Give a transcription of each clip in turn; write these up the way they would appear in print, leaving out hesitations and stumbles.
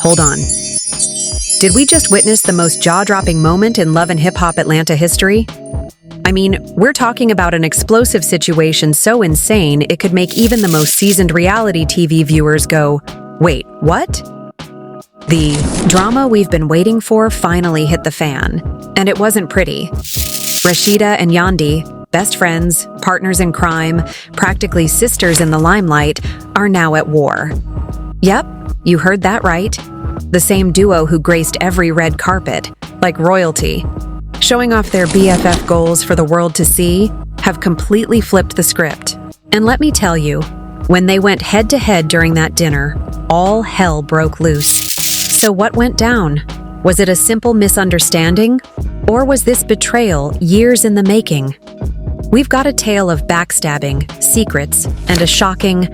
Hold on. Did we just witness the most jaw-dropping moment in Love and Hip Hop Atlanta history? I mean, we're talking about an explosive situation so insane it could make even the most seasoned reality TV viewers go, "Wait, what?" The drama we've been waiting for finally hit the fan, and it wasn't pretty. Rasheeda and Yandy, best friends, partners in crime, practically sisters in the limelight, are now at war. Yep, you heard that right. The same duo who graced every red carpet, like royalty, showing off their BFF goals for the world to see, have completely flipped the script. And let me tell you, when they went head-to-head during that dinner, all hell broke loose. So what went down? Was it a simple misunderstanding? Or was this betrayal years in the making? We've got a tale of backstabbing, secrets, and a shocking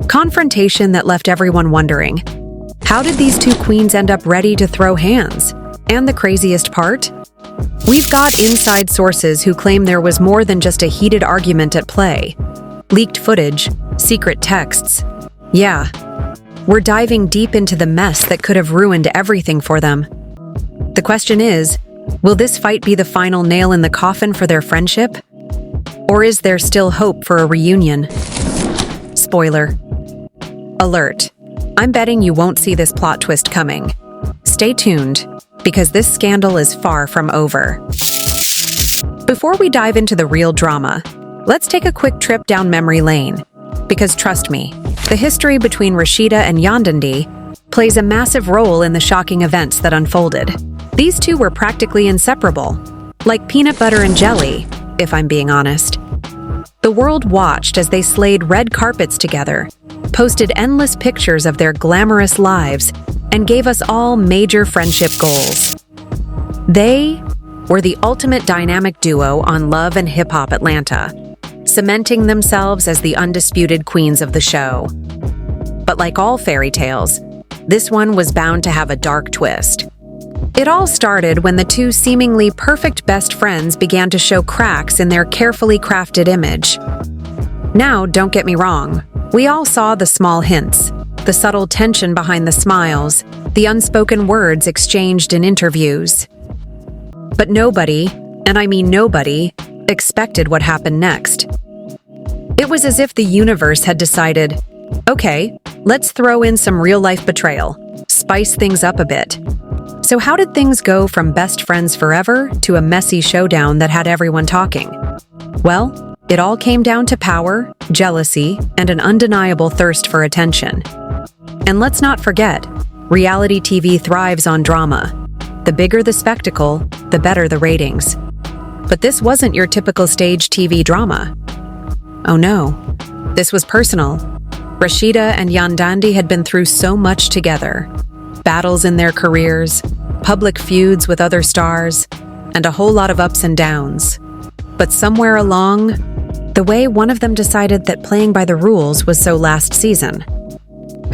confrontation that left everyone wondering, how did these two queens end up ready to throw hands? And the craziest part? We've got inside sources who claim there was more than just a heated argument at play. Leaked footage, secret texts. Yeah, we're diving deep into the mess that could have ruined everything for them. The question is, will this fight be the final nail in the coffin for their friendship? Or is there still hope for a reunion? Spoiler alert. I'm betting you won't see this plot twist coming. Stay tuned, because this scandal is far from over. Before we dive into the real drama, let's take a quick trip down memory lane. Because trust me, the history between Rasheeda and Yandy plays a massive role in the shocking events that unfolded. These two were practically inseparable, like peanut butter and jelly, if I'm being honest. The world watched as they slayed red carpets together, posted endless pictures of their glamorous lives, and gave us all major friendship goals. They were the ultimate dynamic duo on Love and Hip Hop Atlanta, cementing themselves as the undisputed queens of the show. But like all fairy tales, this one was bound to have a dark twist. It all started when the two seemingly perfect best friends began to show cracks in their carefully crafted image. Now, don't get me wrong, we all saw the small hints, the subtle tension behind the smiles, the unspoken words exchanged in interviews. But nobody, and I mean nobody, expected what happened next. It was as if the universe had decided, okay, let's throw in some real-life betrayal, spice things up a bit. So how did things go from best friends forever to a messy showdown that had everyone talking? Well, it all came down to power, jealousy, and an undeniable thirst for attention. And let's not forget, reality TV thrives on drama. The bigger the spectacle, the better the ratings. But this wasn't your typical stage TV drama. Oh no, this was personal. Rasheeda and Yandy had been through so much together. Battles in their careers, public feuds with other stars, and a whole lot of ups and downs. But somewhere along the way, one of them decided that playing by the rules was so last season.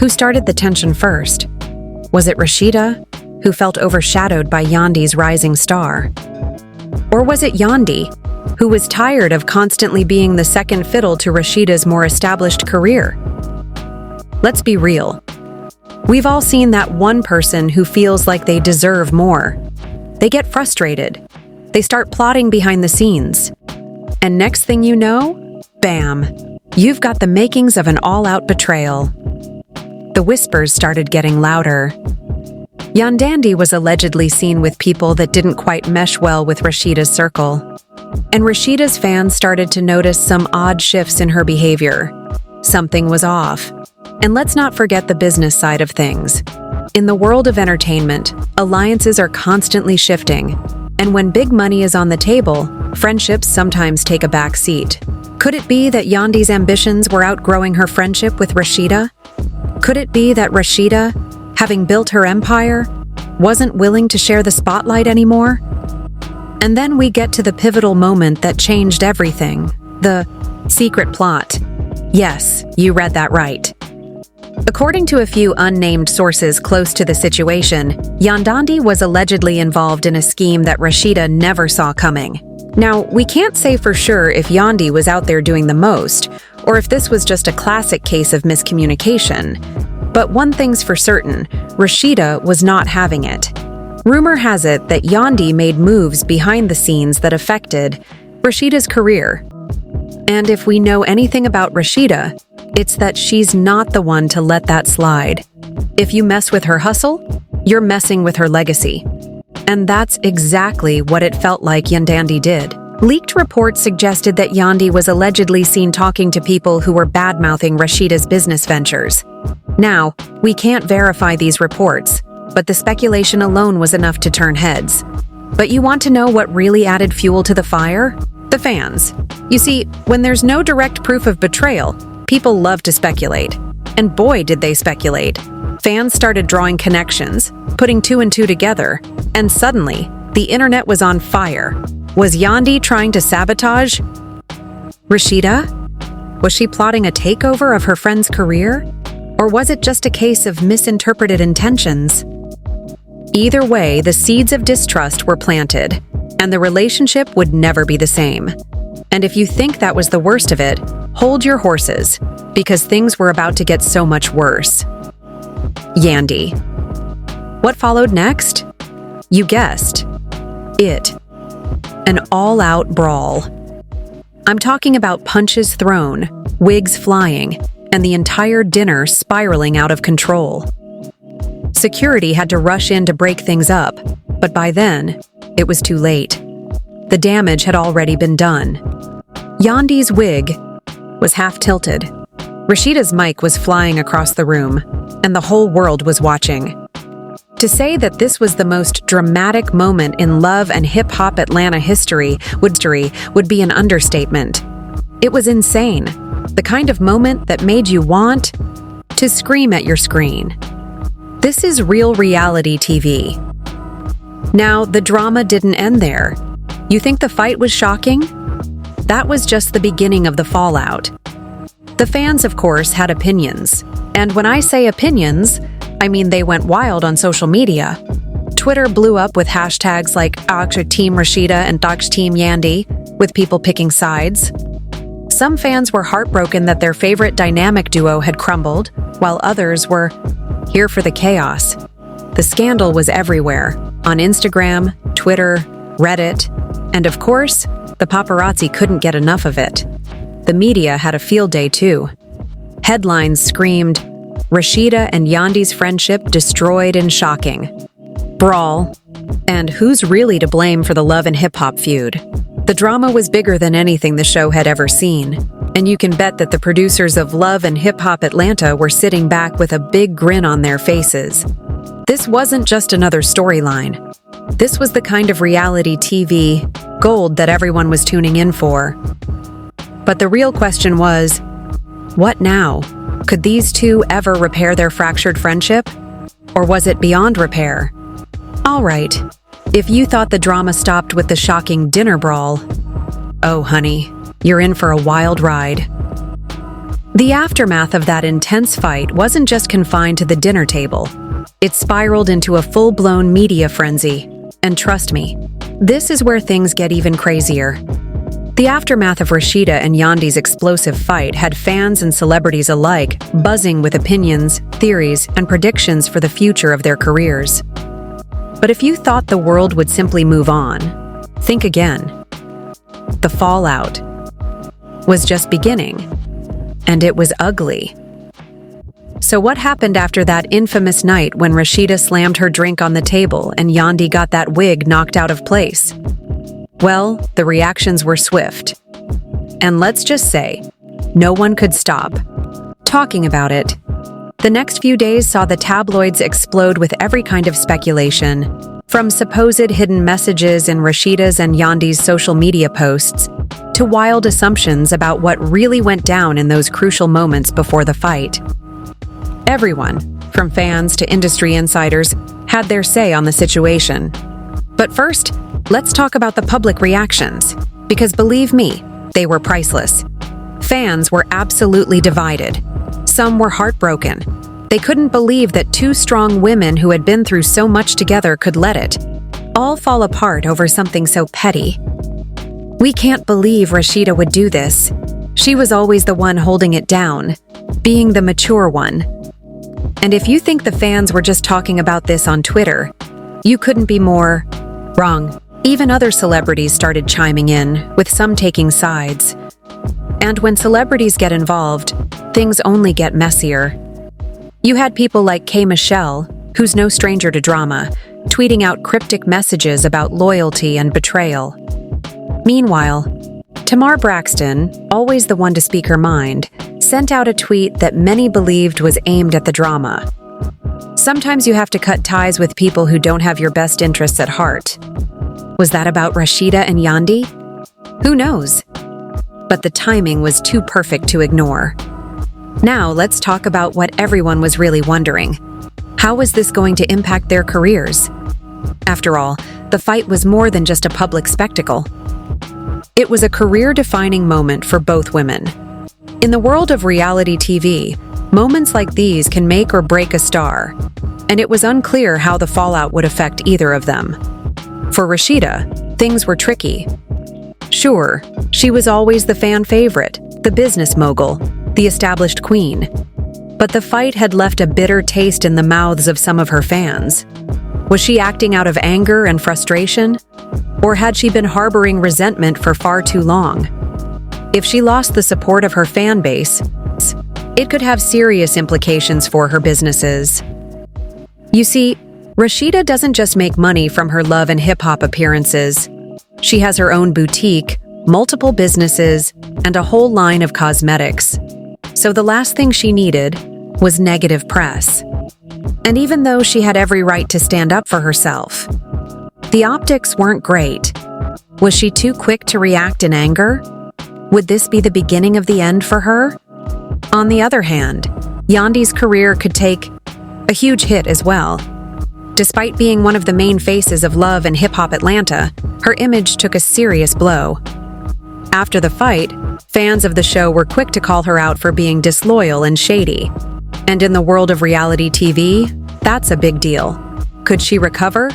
Who started the tension first? Was it Rasheeda, who felt overshadowed by Yandy's rising star? Or was it Yandy, who was tired of constantly being the second fiddle to Rasheeda's more established career? Let's be real. We've all seen that one person who feels like they deserve more. They get frustrated. They start plotting behind the scenes. And next thing you know, bam, you've got the makings of an all-out betrayal. The whispers started getting louder. Yandy was allegedly seen with people that didn't quite mesh well with Rasheeda's circle. And Rasheeda's fans started to notice some odd shifts in her behavior. Something was off. And let's not forget the business side of things. In the world of entertainment, alliances are constantly shifting. And when big money is on the table, friendships sometimes take a back seat. Could it be that Yandy's ambitions were outgrowing her friendship with Rasheeda? Could it be that Rasheeda, having built her empire, wasn't willing to share the spotlight anymore? And then we get to the pivotal moment that changed everything, the secret plot. Yes, you read that right. According to a few unnamed sources close to the situation, Yandy was allegedly involved in a scheme that Rasheeda never saw coming. Now, we can't say for sure if Yandy was out there doing the most, or if this was just a classic case of miscommunication. But one thing's for certain, Rasheeda was not having it. Rumor has it that Yandy made moves behind the scenes that affected Rasheeda's career. And if we know anything about Rasheeda, it's that she's not the one to let that slide. If you mess with her hustle, you're messing with her legacy. And that's exactly what it felt like Yandy did. Leaked reports suggested that Yandy was allegedly seen talking to people who were bad-mouthing Rasheeda's business ventures. Now, we can't verify these reports, but the speculation alone was enough to turn heads. But you want to know what really added fuel to the fire? The fans. You see, when there's no direct proof of betrayal, people love to speculate. And boy, did they speculate. Fans started drawing connections, putting two and two together, and suddenly, the internet was on fire. Was Yandy trying to sabotage Rasheeda? Was she plotting a takeover of her friend's career? Or was it just a case of misinterpreted intentions? Either way, the seeds of distrust were planted, and the relationship would never be the same. And if you think that was the worst of it, hold your horses, because things were about to get so much worse. Yandy. What followed next? You guessed. It. An all-out brawl. I'm talking about punches thrown, wigs flying, and the entire dinner spiraling out of control. Security had to rush in to break things up, but by then, it was too late. The damage had already been done. Yandy's wig was half-tilted. Rasheeda's mic was flying across the room, and the whole world was watching. To say that this was the most dramatic moment in love and hip-hop Atlanta history would be an understatement. It was insane, the kind of moment that made you want to scream at your screen. This is real reality TV. Now, the drama didn't end there. You think the fight was shocking? That was just the beginning of the fallout. The fans, of course, had opinions. And when I say opinions, I mean they went wild on social media. Twitter blew up with hashtags like #Team Rasheeda and #Team Yandy, with people picking sides. Some fans were heartbroken that their favorite dynamic duo had crumbled, while others were here for the chaos. The scandal was everywhere, on Instagram, Twitter, Reddit, and of course, the paparazzi couldn't get enough of it. The media had a field day too. Headlines screamed, Rasheeda and Yandy's friendship destroyed and shocking. Brawl. And who's really to blame for the love and hip-hop feud? The drama was bigger than anything the show had ever seen. And you can bet that the producers of Love and Hip Hop Atlanta were sitting back with a big grin on their faces. This wasn't just another storyline. This was the kind of reality TV gold that everyone was tuning in for. But the real question was, what now? Could these two ever repair their fractured friendship? Or was it beyond repair? All right, if you thought the drama stopped with the shocking dinner brawl, oh honey, you're in for a wild ride. The aftermath of that intense fight wasn't just confined to the dinner table. It spiraled into a full-blown media frenzy. And trust me, this is where things get even crazier. The aftermath of Rasheeda and Yandy's explosive fight had fans and celebrities alike buzzing with opinions, theories, and predictions for the future of their careers. But if you thought the world would simply move on, think again. The fallout was just beginning, and it was ugly. So what happened after that infamous night when Rasheeda slammed her drink on the table and Yandy got that wig knocked out of place? Well, the reactions were swift. And let's just say, no one could stop talking about it. The next few days saw the tabloids explode with every kind of speculation, from supposed hidden messages in Rasheeda's and Yandy's social media posts, to wild assumptions about what really went down in those crucial moments before the fight. Everyone, from fans to industry insiders, had their say on the situation. But first, let's talk about the public reactions, because believe me, they were priceless. Fans were absolutely divided. Some were heartbroken. They couldn't believe that two strong women who had been through so much together could let it all fall apart over something so petty. We can't believe Rasheeda would do this. She was always the one holding it down, being the mature one. And if you think the fans were just talking about this on Twitter, you couldn't be more wrong. Even other celebrities started chiming in, with some taking sides. And when celebrities get involved, things only get messier. You had people like K. Michelle, who's no stranger to drama, tweeting out cryptic messages about loyalty and betrayal. Meanwhile, Tamar Braxton, always the one to speak her mind, sent out a tweet that many believed was aimed at the drama. Sometimes you have to cut ties with people who don't have your best interests at heart. Was that about Rasheeda and Yandy? Who knows? But the timing was too perfect to ignore. Now let's talk about what everyone was really wondering. How was this going to impact their careers? After all, the fight was more than just a public spectacle. It was a career-defining moment for both women. In the world of reality TV, moments like these can make or break a star, and it was unclear how the fallout would affect either of them. For Rasheeda, things were tricky. Sure, she was always the fan favorite, the business mogul, the established queen. But the fight had left a bitter taste in the mouths of some of her fans. Was she acting out of anger and frustration? Or had she been harboring resentment for far too long? If she lost the support of her fan base, it could have serious implications for her businesses. You see, Rasheeda doesn't just make money from her love and hip-hop appearances. She has her own boutique, multiple businesses, and a whole line of cosmetics. So the last thing she needed was negative press. And even though she had every right to stand up for herself, the optics weren't great. Was she too quick to react in anger? Would this be the beginning of the end for her? On the other hand, Yandy's career could take a huge hit as well. Despite being one of the main faces of Love and Hip Hop Atlanta, her image took a serious blow. After the fight, fans of the show were quick to call her out for being disloyal and shady. And in the world of reality TV, that's a big deal. Could she recover?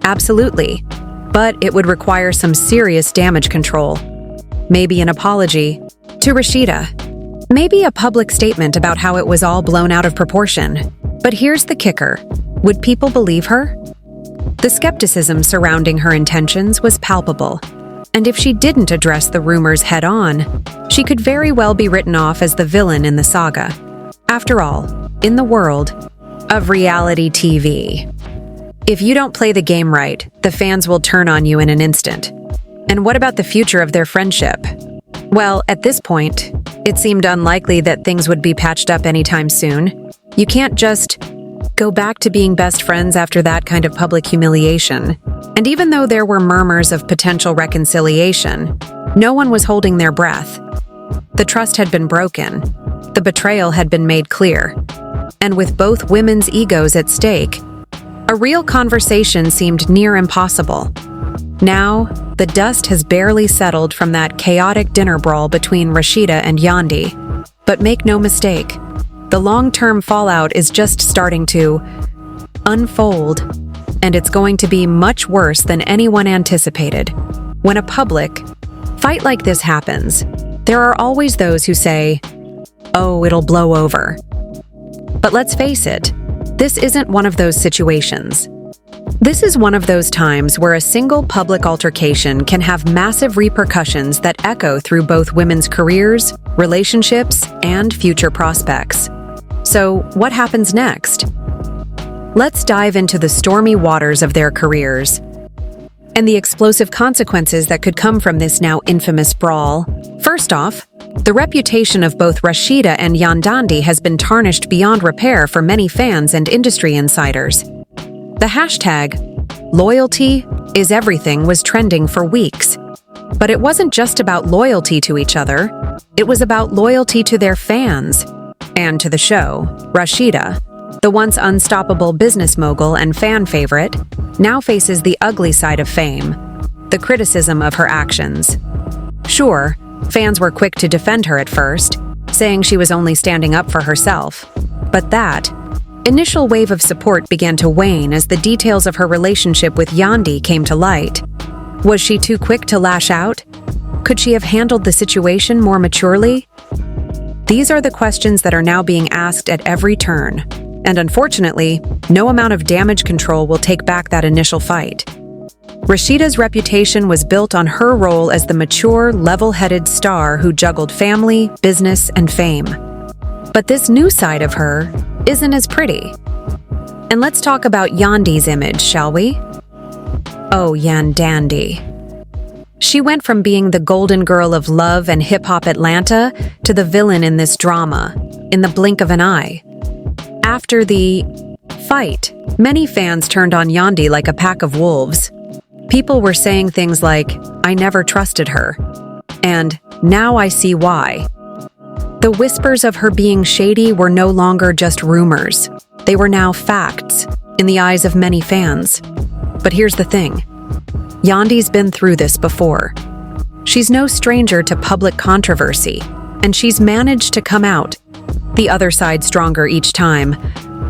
Absolutely. But it would require some serious damage control. Maybe an apology to Rasheeda. Maybe a public statement about how it was all blown out of proportion. But here's the kicker. Would people believe her? The skepticism surrounding her intentions was palpable. And if she didn't address the rumors head-on, she could very well be written off as the villain in the saga. After all, in the world of reality TV, if you don't play the game right, the fans will turn on you in an instant. And what about the future of their friendship? Well, at this point, it seemed unlikely that things would be patched up anytime soon. You can't just go back to being best friends after that kind of public humiliation. And even though there were murmurs of potential reconciliation, no one was holding their breath. The trust had been broken. The betrayal had been made clear. And with both women's egos at stake, a real conversation seemed near impossible. Now, the dust has barely settled from that chaotic dinner brawl between Rasheeda and Yandy. But make no mistake, the long-term fallout is just starting to unfold, and it's going to be much worse than anyone anticipated. When a public fight like this happens, there are always those who say, "Oh, it'll blow over." But let's face it, this isn't one of those situations. This is one of those times where a single public altercation can have massive repercussions that echo through both women's careers, relationships, and future prospects. So, what happens next? Let's dive into the stormy waters of their careers and the explosive consequences that could come from this now infamous brawl. First off, the reputation of both Rasheeda and Yandy has been tarnished beyond repair for many fans and industry insiders. The hashtag, "Loyalty is everything," was trending for weeks. But it wasn't just about loyalty to each other, it was about loyalty to their fans and to the show. Rasheeda, the once unstoppable business mogul and fan favorite, now faces the ugly side of fame, the criticism of her actions. Sure, fans were quick to defend her at first, saying she was only standing up for herself. But that initial wave of support began to wane as the details of her relationship with Yandy came to light. Was she too quick to lash out? Could she have handled the situation more maturely? These are the questions that are now being asked at every turn. And unfortunately, no amount of damage control will take back that initial fight. Rasheeda's reputation was built on her role as the mature, level-headed star who juggled family, business, and fame. But this new side of her isn't as pretty. And let's talk about Yandy's image, shall we? Oh, Yandy. She went from being the golden girl of love and hip-hop Atlanta to the villain in this drama, in the blink of an eye. After the fight, many fans turned on Yandy like a pack of wolves. People were saying things like, "I never trusted her," and "Now I see why." The whispers of her being shady were no longer just rumors. They were now facts, in the eyes of many fans. But here's the thing. Yandy's been through this before. She's no stranger to public controversy, and she's managed to come out the other side stronger each time.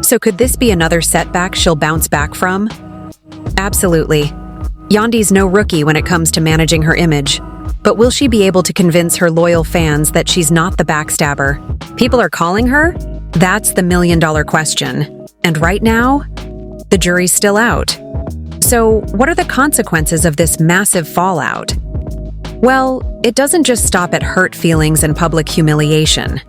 So could this be another setback she'll bounce back from? Absolutely. Yandy's no rookie when it comes to managing her image. But will she be able to convince her loyal fans that she's not the backstabber? People are calling her? That's the million-dollar question. And right now, the jury's still out. So what are the consequences of this massive fallout? Well, it doesn't just stop at hurt feelings and public humiliation.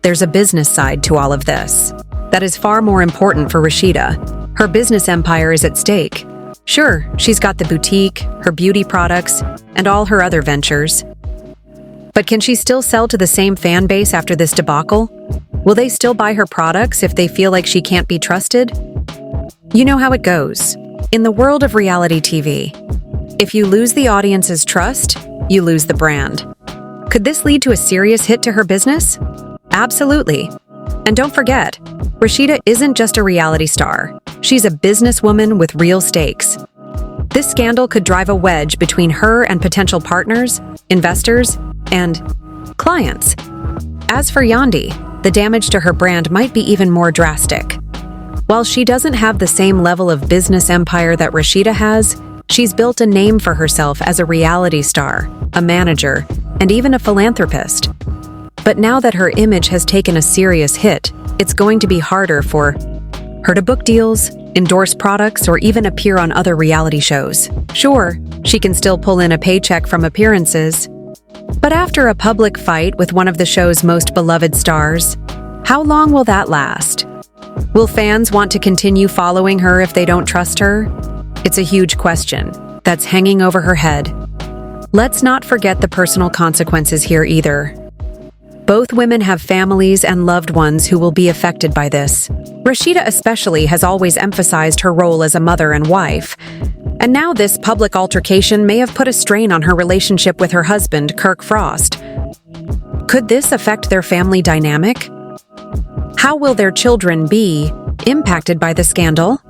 There's a business side to all of this. That is far more important for Rasheeda. Her business empire is at stake. Sure, she's got the boutique, her beauty products, and all her other ventures. But can she still sell to the same fan base after this debacle? Will they still buy her products if they feel like she can't be trusted? You know how it goes. In the world of reality TV, if you lose the audience's trust, you lose the brand. Could this lead to a serious hit to her business? Absolutely. And don't forget, Rasheeda isn't just a reality star. She's a businesswoman with real stakes. This scandal could drive a wedge between her and potential partners, investors, and clients. As for Yandy, the damage to her brand might be even more drastic. While she doesn't have the same level of business empire that Rasheeda has, she's built a name for herself as a reality star, a manager, and even a philanthropist. But now that her image has taken a serious hit, it's going to be harder for her to book deals, endorse products, or even appear on other reality shows. Sure, she can still pull in a paycheck from appearances. But after a public fight with one of the show's most beloved stars, how long will that last? Will fans want to continue following her if they don't trust her? It's a huge question that's hanging over her head. Let's not forget the personal consequences here either. Both women have families and loved ones who will be affected by this. Rasheeda especially has always emphasized her role as a mother and wife. And now this public altercation may have put a strain on her relationship with her husband, Kirk Frost. Could this affect their family dynamic? How will their children be impacted by the scandal?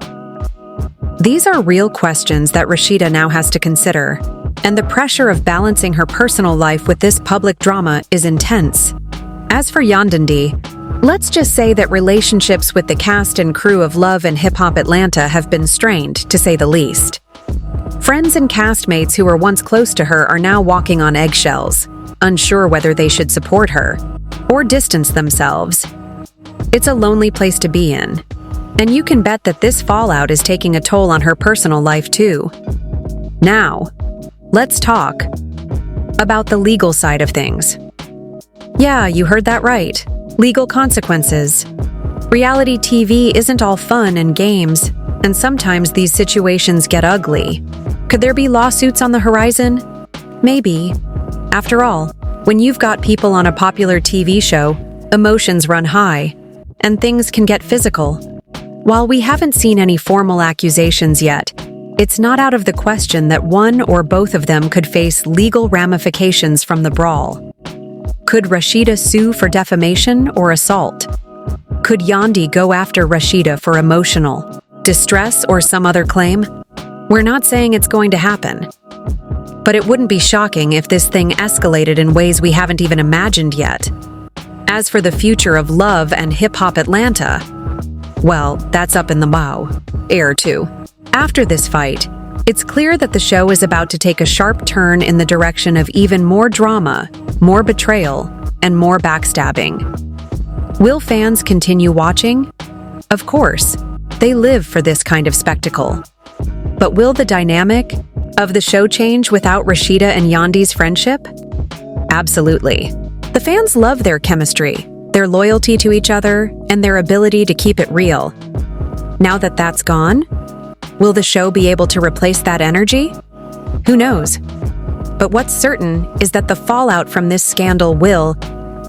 These are real questions that Rasheeda now has to consider, and the pressure of balancing her personal life with this public drama is intense. As for Yandy, let's just say that relationships with the cast and crew of Love and Hip Hop Atlanta have been strained, to say the least. Friends and castmates who were once close to her are now walking on eggshells, unsure whether they should support her or distance themselves. It's a lonely place to be in, and you can bet that this fallout is taking a toll on her personal life too. Now, let's talk about the legal side of things. Yeah, you heard that right. Legal consequences. Reality TV isn't all fun and games, and sometimes these situations get ugly. Could there be lawsuits on the horizon? Maybe. After all, when you've got people on a popular TV show, emotions run high, and things can get physical. While we haven't seen any formal accusations yet, it's not out of the question that one or both of them could face legal ramifications from the brawl. Could Rasheeda sue for defamation or assault? Could Yandy go after Rasheeda for emotional distress or some other claim? We're not saying it's going to happen. But it wouldn't be shocking if this thing escalated in ways we haven't even imagined yet. As for the future of Love and Hip Hop Atlanta, well, that's up in the air too. After this fight, it's clear that the show is about to take a sharp turn in the direction of even more drama, more betrayal, and more backstabbing. Will fans continue watching? Of course, they live for this kind of spectacle. But will the dynamic of the show change without Rasheeda and Yandy's friendship? Absolutely. The fans love their chemistry, their loyalty to each other, and their ability to keep it real. Now that that's gone, will the show be able to replace that energy? Who knows? But what's certain is that the fallout from this scandal will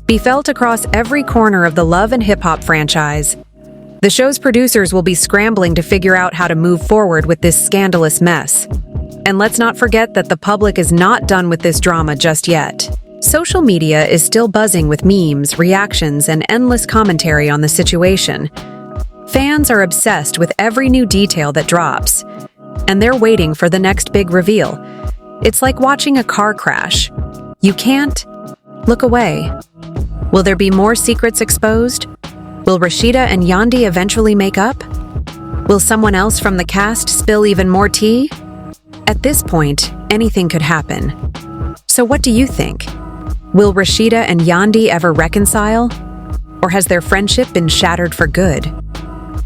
be felt across every corner of the Love and Hip Hop franchise. The show's producers will be scrambling to figure out how to move forward with this scandalous mess. And let's not forget that the public is not done with this drama just yet. Social media is still buzzing with memes, reactions, and endless commentary on the situation. Fans are obsessed with every new detail that drops, and they're waiting for the next big reveal. It's like watching a car crash. You can't look away. Will there be more secrets exposed? Will Rasheeda and Yandy eventually make up? Will someone else from the cast spill even more tea? At this point, anything could happen. So what do you think? Will Rasheeda and Yandy ever reconcile? Or has their friendship been shattered for good?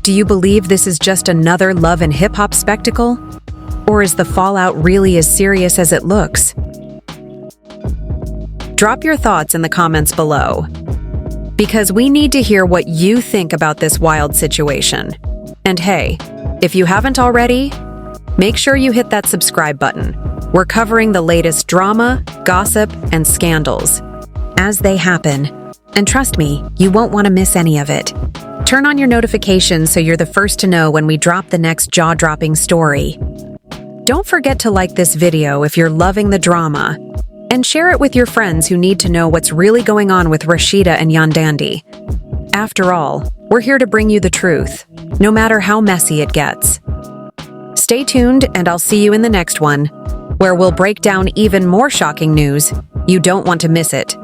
Do you believe this is just another love and hip-hop spectacle? Or is the fallout really as serious as it looks? Drop your thoughts in the comments below, because we need to hear what you think about this wild situation. And hey, if you haven't already, make sure you hit that subscribe button. We're covering the latest drama, gossip, and scandals as they happen. And trust me, you won't want to miss any of it. Turn on your notifications so you're the first to know when we drop the next jaw-dropping story. Don't forget to like this video if you're loving the drama, and share it with your friends who need to know what's really going on with Rasheeda and Yandy. After all, we're here to bring you the truth, no matter how messy it gets. Stay tuned, and I'll see you in the next one, where we'll break down even more shocking news. You don't want to miss it.